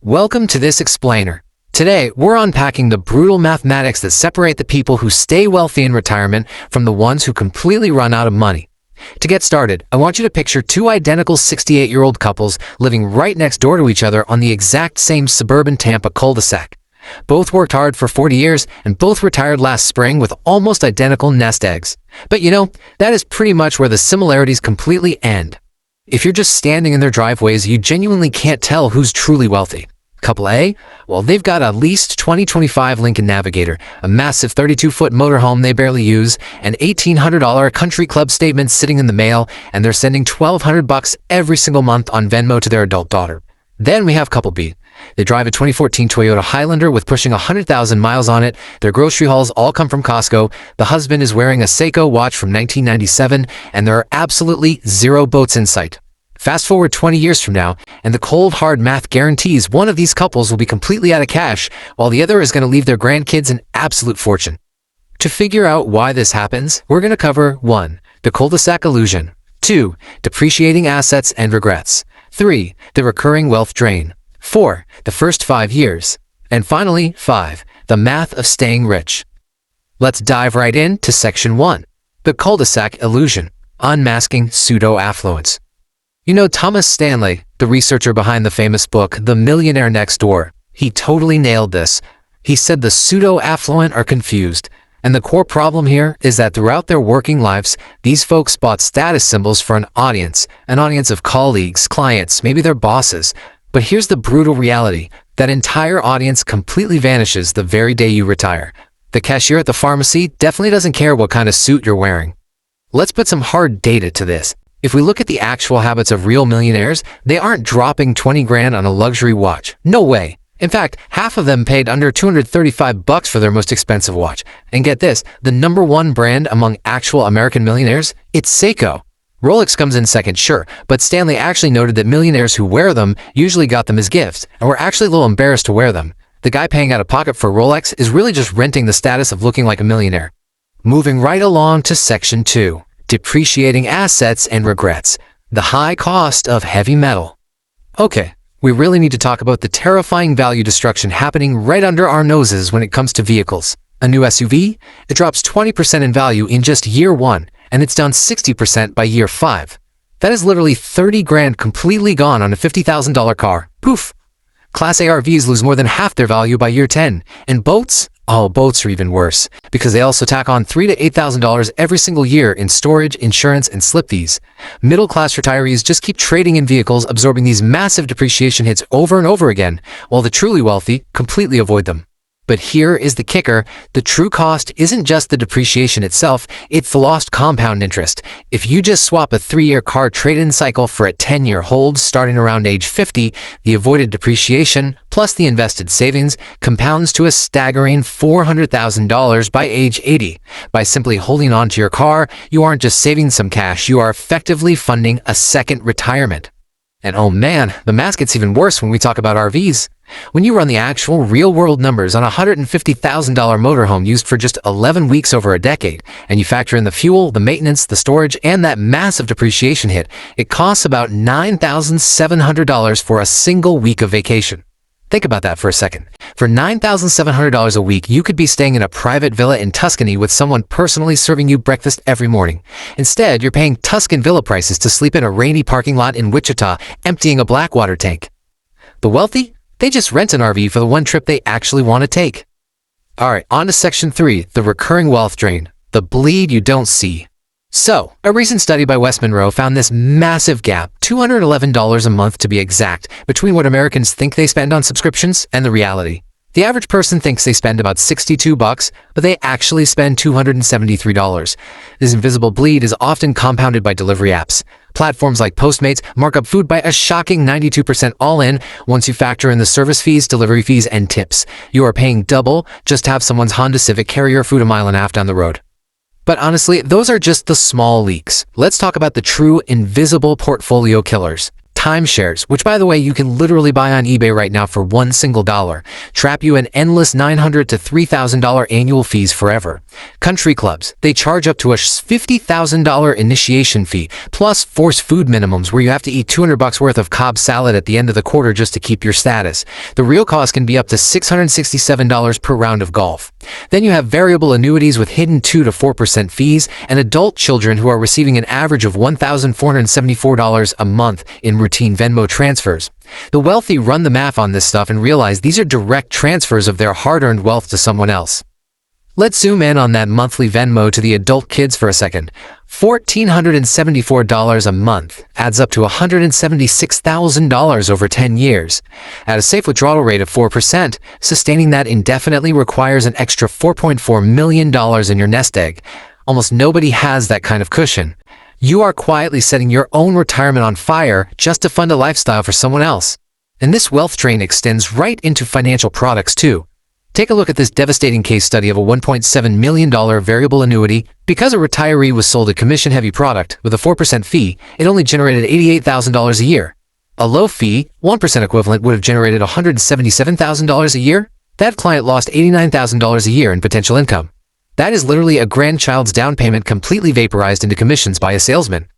Welcome to this explainer. Today, we're unpacking the brutal mathematics that separate the people who stay wealthy in retirement from the ones who completely run out of money. To get started, I want you to picture two identical 68-year-old couples living right next door to each other on the exact same suburban Tampa cul-de-sac. Both worked hard for 40 years and both retired last spring with almost identical nest eggs. But that is pretty much where the similarities completely end. If you're just standing in their driveways, you genuinely can't tell who's truly wealthy. Couple A? Well, they've got a leased 2025 Lincoln Navigator, a massive 32-foot motorhome they barely use, an $1,800 country club statement sitting in the mail, and they're sending $1,200 every single month on Venmo to their adult daughter. Then we have Couple B. They drive a 2014 Toyota Highlander with pushing 100,000 miles on it. Their grocery hauls all come from Costco. The husband is wearing a Seiko watch from 1997, and there are absolutely zero boats in sight. Fast forward 20 years from now, and the cold, hard math guarantees one of these couples will be completely out of cash, while the other is going to leave their grandkids an absolute fortune. To figure out why this happens, we're going to cover 1. The cul-de-sac illusion. 2. Depreciating assets and regrets. 3. The recurring wealth drain. 4. The first 5 years. And finally, 5. The math of staying rich. Let's dive right into Section 1. The cul-de-sac illusion. Unmasking pseudo-affluence. Thomas Stanley, the researcher behind the famous book, The Millionaire Next Door, he totally nailed this. He said the pseudo-affluent are confused. And the core problem here is that throughout their working lives, these folks bought status symbols for an audience of colleagues, clients, maybe their bosses. But here's the brutal reality. That entire audience completely vanishes the very day you retire. The cashier at the pharmacy definitely doesn't care what kind of suit you're wearing. Let's put some hard data to this. If we look at the actual habits of real millionaires, they aren't dropping 20 grand on a luxury watch. No way. In fact, half of them paid under $235 for their most expensive watch. And get this, the #1 brand among actual American millionaires? It's Seiko. Rolex comes in second, sure, but Stanley actually noted that millionaires who wear them usually got them as gifts, and were actually a little embarrassed to wear them. The guy paying out of pocket for Rolex is really just renting the status of looking like a millionaire. Moving right along to Section 2. Depreciating assets and regrets. The high cost of heavy metal. Okay, we really need to talk about the terrifying value destruction happening right under our noses when it comes to vehicles. A new SUV? It drops 20% in value in just year 1, and it's down 60% by year 5. That is literally 30 grand completely gone on a $50,000 car. Poof! Class A RVs lose more than half their value by year 10. And boats? Oh, boats are even worse, because they also tack on $3,000 to $8,000 every single year in storage, insurance, and slip fees. Middle-class retirees just keep trading in vehicles, absorbing these massive depreciation hits over and over again, while the truly wealthy completely avoid them. But here is the kicker. The true cost isn't just the depreciation itself, it's the lost compound interest. If you just swap a 3-year car trade-in cycle for a 10-year hold starting around age 50, the avoided depreciation plus the invested savings compounds to a staggering $400,000 by age 80. By simply holding on to your car, you aren't just saving some cash, you are effectively funding a second retirement. And oh man, the math gets even worse when we talk about RVs. When you run the actual real-world numbers on a $150,000 motorhome used for just 11 weeks over a decade, and you factor in the fuel, the maintenance, the storage, and that massive depreciation hit, it costs about $9,700 for a single week of vacation. Think about that for a second. For $9,700 a week, you could be staying in a private villa in Tuscany with someone personally serving you breakfast every morning. Instead, you're paying Tuscan villa prices to sleep in a rainy parking lot in Wichita, emptying a Blackwater tank. The wealthy? They just rent an RV for the one trip they actually want to take. Alright, on to Section 3, the recurring wealth drain. The bleed you don't see. So, a recent study by West Monroe found this massive gap, $211 a month to be exact, between what Americans think they spend on subscriptions and the reality. The average person thinks they spend about $62, but they actually spend $273. This invisible bleed is often compounded by delivery apps. Platforms like Postmates mark up food by a shocking 92% all in. Once you factor in the service fees, delivery fees, and tips, you are paying double just to have someone's Honda Civic carry your food a mile and a half down the road. But honestly, those are just the small leaks. Let's talk about the true invisible portfolio killers. timeshares, which by the way you can literally buy on eBay right now for one single dollar, trap you in endless $900 to $3,000 annual fees forever. Country clubs, they charge up to a $50,000 initiation fee, plus forced food minimums where you have to eat $200 worth of Cobb salad at the end of the quarter just to keep your status. The real cost can be up to $667 per round of golf. Then you have variable annuities with hidden 2 to 4% fees, and adult children who are receiving an average of $1,474 a month in routine Venmo transfers. The wealthy run the math on this stuff and realize these are direct transfers of their hard-earned wealth to someone else. Let's zoom in on that monthly Venmo to the adult kids for a second. $1,474 a month adds up to $176,000 over 10 years. At a safe withdrawal rate of 4%, sustaining that indefinitely requires an extra $4.4 million in your nest egg. Almost nobody has that kind of cushion. You are quietly setting your own retirement on fire just to fund a lifestyle for someone else. And this wealth drain extends right into financial products too. Take a look at this devastating case study of a $1.7 million variable annuity. Because a retiree was sold a commission-heavy product with a 4% fee, it only generated $88,000 a year. A low-fee, 1% equivalent would have generated $177,000 a year. That client lost $89,000 a year in potential income. That is literally a grandchild's down payment completely vaporized into commissions by a salesman.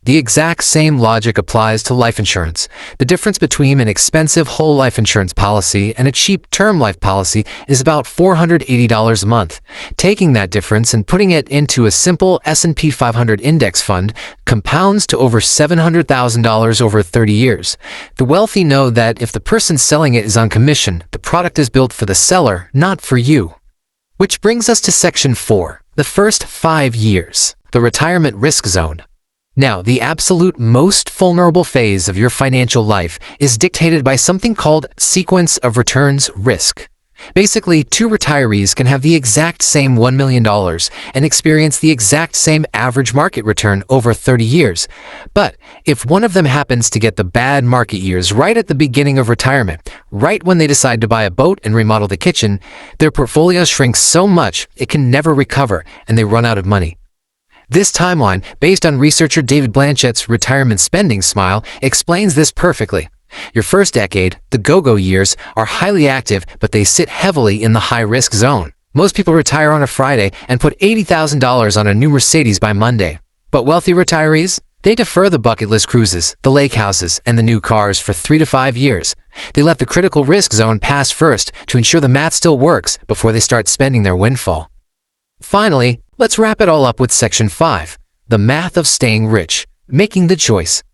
The exact same logic applies to life insurance. The difference between an expensive whole life insurance policy and a cheap term life policy is about $480 a month. Taking that difference and putting it into a simple S&P 500 index fund compounds to over $700,000 over 30 years. The wealthy know that if the person selling it is on commission, the product is built for the seller, not for you. Which brings us to Section 4, the first 5 years, the retirement risk zone. Now, the absolute most vulnerable phase of your financial life is dictated by something called sequence of returns risk. Basically, two retirees can have the exact same $1 million and experience the exact same average market return over 30 years. But if one of them happens to get the bad market years right at the beginning of retirement, right when they decide to buy a boat and remodel the kitchen, their portfolio shrinks so much it can never recover and they run out of money. This timeline, based on researcher David Blanchett's retirement spending smile, explains this perfectly. Your first decade, the go-go years, are highly active, but they sit heavily in the high-risk zone. Most people retire on a Friday and put $80,000 on a new Mercedes by Monday. But wealthy retirees? They defer the bucket list cruises, the lake houses, and the new cars for 3 to 5 years. They let the critical risk zone pass first to ensure the math still works before they start spending their windfall. Finally, let's wrap it all up with Section 5, the math of staying rich, making the choice.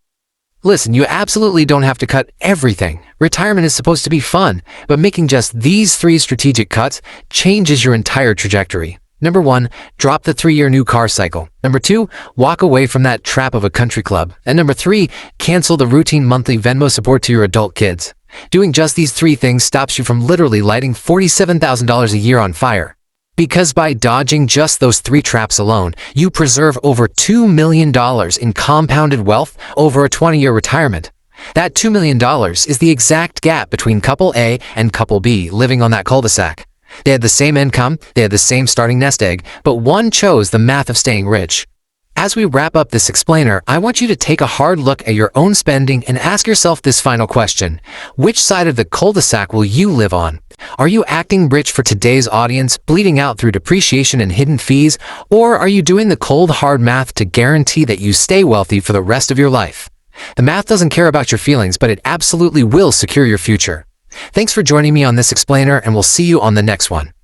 Listen, you absolutely don't have to cut everything. Retirement is supposed to be fun, but making just these 3 strategic cuts changes your entire trajectory. Number 1, drop the 3-year new car cycle. Number 2, walk away from that trap of a country club. And number 3, cancel the routine monthly Venmo support to your adult kids. Doing just these 3 things stops you from literally lighting $47,000 a year on fire. Because by dodging just those 3 traps alone, you preserve over $2 million in compounded wealth over a 20-year retirement. That $2 million is the exact gap between couple A and couple B living on that cul-de-sac. They had the same income, they had the same starting nest egg, but one chose the math of staying rich. As we wrap up this explainer, I want you to take a hard look at your own spending and ask yourself this final question. Which side of the cul-de-sac will you live on? Are you acting rich for today's audience, bleeding out through depreciation and hidden fees, or are you doing the cold hard math to guarantee that you stay wealthy for the rest of your life? The math doesn't care about your feelings, but it absolutely will secure your future. Thanks for joining me on this explainer, and we'll see you on the next one.